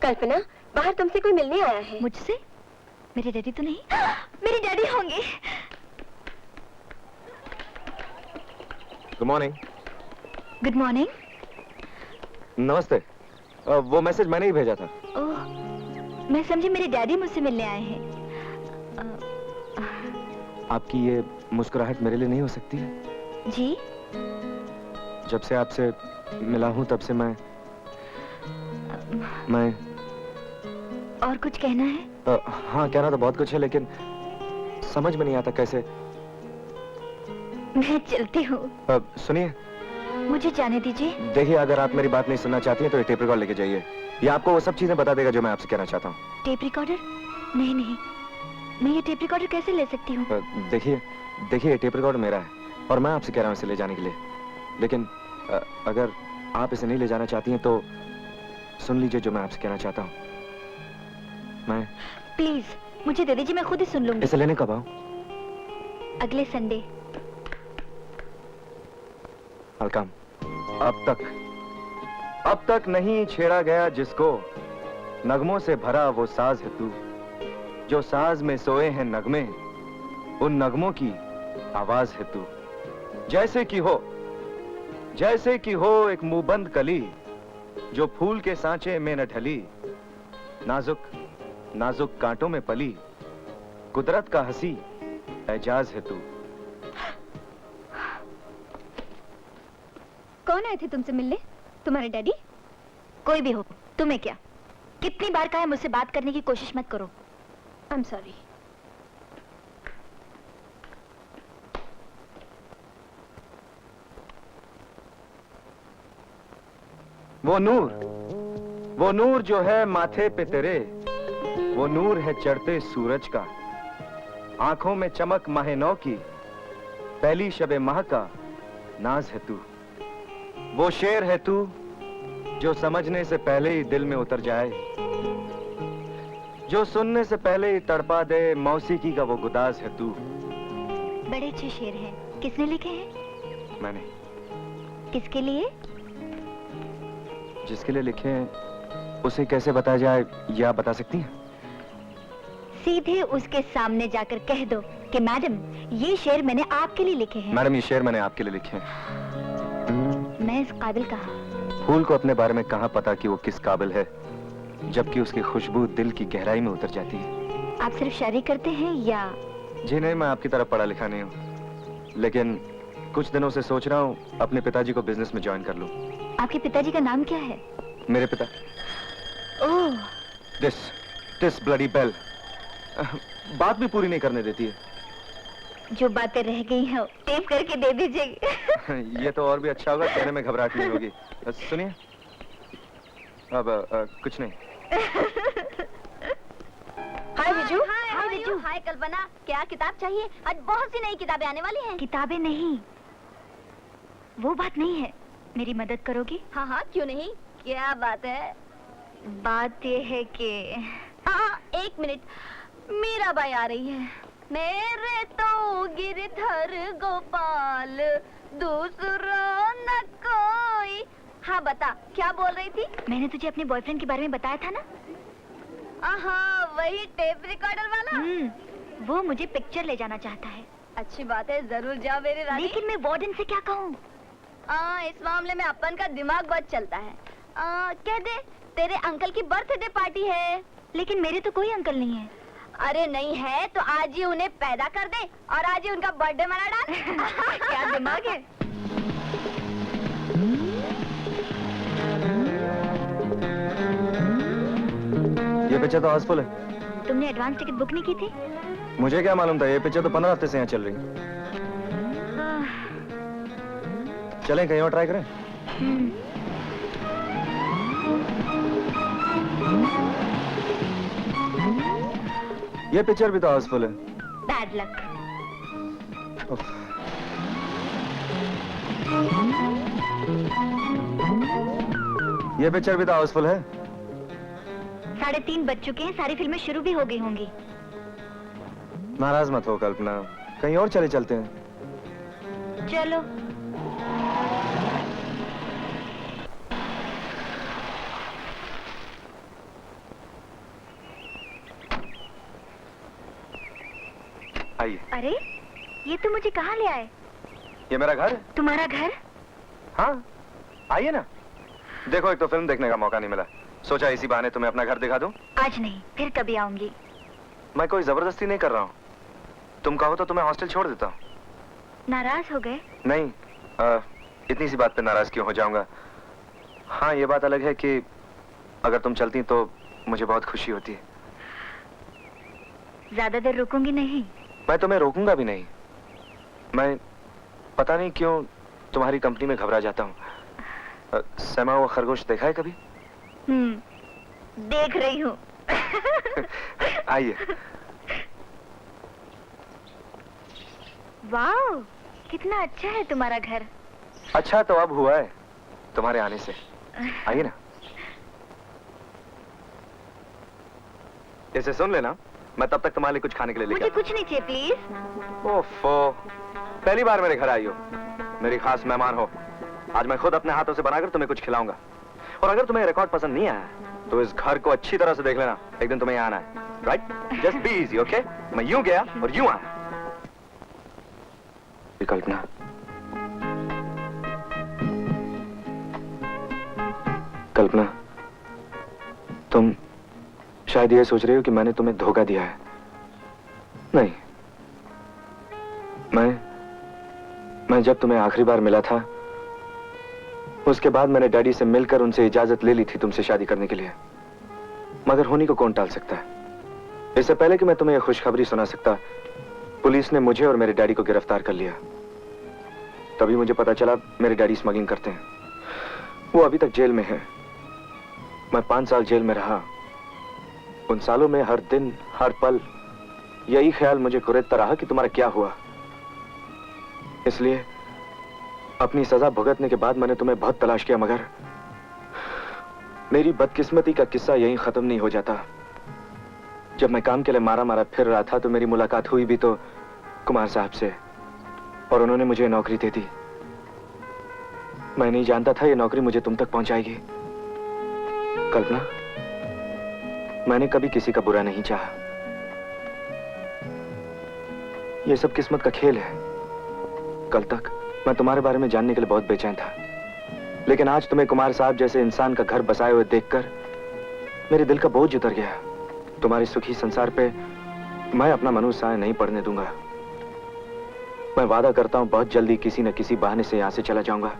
कल्पना, बाहर तुमसे कोई मिलने आया है। मुझसे? मेरे डैडी तो नहीं? मेरे डैडी होंगे। Good morning. Good morning. नमस्ते। वो मैसेज मैंने ही भेजा था। ओह, मैं समझी मेरे डैडी मुझसे मिलने आए हैं। आपकी ये मुस्कुराहट मेरे लिए नहीं हो सकती है? जी? जब से आपसे मिला हूं तब से मैं और कुछ कहना है? हाँ, कहना तो बहुत कुछ है, लेकिन समझ में नहीं आता कैसे। मैं चलती हूँ। सुनिए, मुझे जाने दीजिए। देखिए, अगर आप मेरी बात नहीं सुनना चाहती हैं तो ये टेप रिकॉर्ड लेके जाइए। ये आपको वो सब चीजें बता देगा जो मैं आपसे कहना चाहता हूँ। Tape recorder? नहीं नहीं, मैं ये टेप रिकॉर्डर कैसे ले सकती हूँ? देखिए, ये टेप रिकॉर्डर मेरा है और मैं आपसे कह रहा हूँ इसे ले जाने के लिए। लेकिन अगर आप इसे नहीं ले जाना चाहती हैं तो सुन लीजिए जो मैं आपसे कहना चाहता हूँ। मैं प्लीज मुझे दे दीजिए, मैं खुद ही सुन लूंगी। इसे लेने कब आऊं? अगले संडे। वेलकम। अब तक नहीं छेड़ा गया जिसको, नगमों से भरा वो साज है तू। जो साज में सोए हैं नगमे, उन नगमों की आवाज है तू। जैसे कि हो एक मुंहबंद कली, जो फूल के सांचे में न ढली। नाजुक कांटों में पली, कुदरत का हंसी एजाज है तू। कौन आए थे तुमसे मिलने? तुम्हारे डैडी? कोई भी हो, तुम्हें क्या? कितनी बार कहा है मुझसे बात करने की कोशिश मत करो। I am sorry. वो नूर जो है माथे पे तेरे, वो नूर है चढ़ते सूरज का। आंखों में चमक माह नौ की, पहली शबे माह का नाज है तू। वो शेर है तू जो समझने से पहले ही दिल में उतर जाए, जो सुनने से पहले ही तड़पा दे। मौसीकी का वो गुदाज है तू। बड़े अच्छे शेर हैं। किसने लिखे हैं? मैंने। किसके लिए? जिसके लिए लिखे हैं उसे कैसे बताया जाए, ये आप बता सकती हैं? सीधे उसके सामने जाकर कह दो कि मैडम, ये शेर मैंने आपके लिए लिखे हैं। मैडम, ये शेर मैंने आपके लिए लिखे हैं। मैं इस काबिल कहाँ? फूल को अपने बारे में कहाँ पता कि वो किस काबिल है, जबकि उसकी खुशबू दिल की गहराई में उतर जाती है। आप सिर्फ शायरी करते हैं या? जी नहीं, मैं आपकी तरह पढ़ा लिखा नहीं हूँ, लेकिन कुछ दिनों से सोच रहा हूँ अपने पिताजी को बिजनेस में ज्वाइन कर लूँ। आपके पिताजी का नाम क्या है? मेरे पिता? ओह, दिस ब्लडी बेल बात भी पूरी नहीं करने देती है। जो बातें रह गई हैं टेप करके दे दीजिए। ये तो और भी अच्छा होगा, कहने में घबराहट नहीं होगी। सुनिए, अब कुछ नहीं। हाय विजू। हाय विजू। हाय कल्पना, क्या किताब चाहिए? आज बहुत सी नई किताबें आने वाली हैं। किताबें नहीं, वो बात नहीं है। मेरी मदद करोगी? हाँ हाँ, क्यों नहीं। क्या बात है? बात ये है कि हाँ, एक मिनट, मीरा बाई आ रही है। मेरे तो गिरधर गोपाल, दूसरा न कोई। हाँ बता, क्या बोल रही थी? मैंने तुझे अपने बॉयफ्रेंड के बारे में बताया था ना? हाँ, वही टेप रिकॉर्डर वाला। वो मुझे पिक्चर ले जाना चाहता है। अच्छी बात है, जरूर जाओ मेरी रानी। लेकिन मैं वार्डन से क्या कहूँ? इस मामले में अपन का दिमाग बहुत चलता है। कह दे तेरे अंकल की बर्थडे पार्टी है। लेकिन मेरे तो कोई अंकल नहीं है। अरे नहीं है तो आज ही उन्हें पैदा कर दे और आज ही उनका बर्थडे मना डाल। क्या दिमाग है? ये पिक्चर तो हाउसफुल है। तुमने एडवांस टिकट बुक नहीं की थी? मुझे क्या मालूम था, ये पिक्चर तो 15 हफ्ते से यहाँ चल रही। चलें कहीं और ट्राई करें? ये पिक्चर भी तो हाउसफुल है। Bad luck. ये पिक्चर भी तो हाउसफुल है। 3:30 बज चुके हैं, सारी फिल्में शुरू भी हो गई होंगी। नाराज मत हो कल्पना, कहीं और चले चलते हैं। चलो। आइए। अरे ये तो मुझे कहाँ ले आए? ये मेरा घर है। तुम्हारा घर? हाँ, आइए ना। देखो, एक तो फिल्म देखने का मौका नहीं मिला, सोचा इसी बहाने तुम्हें अपना घर दिखा दूं। आज नहीं, फिर कभी आऊंगी। मैं कोई जबरदस्ती नहीं कर रहा हूँ, तुम कहो तो तुम्हें हॉस्टल छोड़ देता हूँ। नाराज हो गए? नहीं, इतनी सी बात पे नाराज क्यों हो जाऊंगा। हाँ, ये बात अलग है कि अगर तुम चलती तो मुझे बहुत खुशी होती है। ज्यादा देर रुकूंगी नहीं। मैं तुम्हें रोकूंगा भी नहीं। मैं पता नहीं क्यों तुम्हारी कंपनी में घबरा जाता हूँ। समा वो खरगोश देखा है कभी? देख रही हूँ। आइए। वाह, कितना अच्छा है तुम्हारा घर। अच्छा तो अब हुआ है तुम्हारे आने से। आइए ना। इसे सुन लेना, मैं तब तक तुम्हारे लिए कुछ खाने के लिए लेकर मुझे कुछ नहीं चाहिए प्लीज। ओफो, पहली बार मेरे घर आई हो, मेरी खास मेहमान हो। आज मैं खुद अपने हाथों से बनाकर तुम्हें कुछ खिलाऊंगा। और अगर तुम्हें रिकॉर्ड पसंद नहीं आया तो इस घर को अच्छी तरह से देख लेना। एक दिन तुम्हें यहाँ आना है, right? Just be easy, okay? मैं यूं गया और यूं आया। कल्पना, कल्पना, तुम शायद ये सोच रहे हो कि मैंने तुम्हें धोखा दिया है। नहीं, मैं जब तुम्हें आखिरी बार मिला था उसके बाद मैंने डैडी से मिलकर उनसे इजाजत ले ली थी तुमसे शादी करने के लिए। मगर होनी को कौन टाल सकता है? इससे पहले कि मैं तुम्हें यह खुशखबरी सुना सकता, पुलिस ने मुझे और मेरे डैडी को गिरफ्तार कर लिया। तभी मुझे पता चला मेरे डैडी स्मगलिंग करते हैं। वो अभी तक जेल में है। मैं 5 साल जेल में रहा। उन सालों में हर दिन हर पल यही ख्याल मुझे कुरेदता रहा कि तुम्हारा क्या हुआ। इसलिए अपनी सजा भुगतने के बाद मैंने तुम्हें बहुत तलाश किया, मगर मेरी बदकिस्मती का किस्सा यहीं खत्म नहीं हो जाता। जब मैं काम के लिए मारा मारा फिर रहा था तो मेरी मुलाकात हुई भी तो कुमार साहब से, और उन्होंने मुझे नौकरी दे दी। मैं नहीं जानता था ये नौकरी मुझे तुम तक पहुंचाएगी। कल्पना, मैंने कभी किसी का बुरा नहीं चाहा। यह सब किस्मत का खेल है। कल तक मैं तुम्हारे बारे में जानने के लिए बहुत बेचैन था, लेकिन आज तुम्हें कुमार साहब जैसे इंसान का घर बसाए हुए देखकर मेरे दिल का बोझ उतर गया। तुम्हारे सुखी संसार पे मैं अपना मनुष्य साया नहीं पड़ने दूंगा। मैं वादा करता हूं बहुत जल्दी किसी न किसी बहाने से यहां से चला जाऊंगा।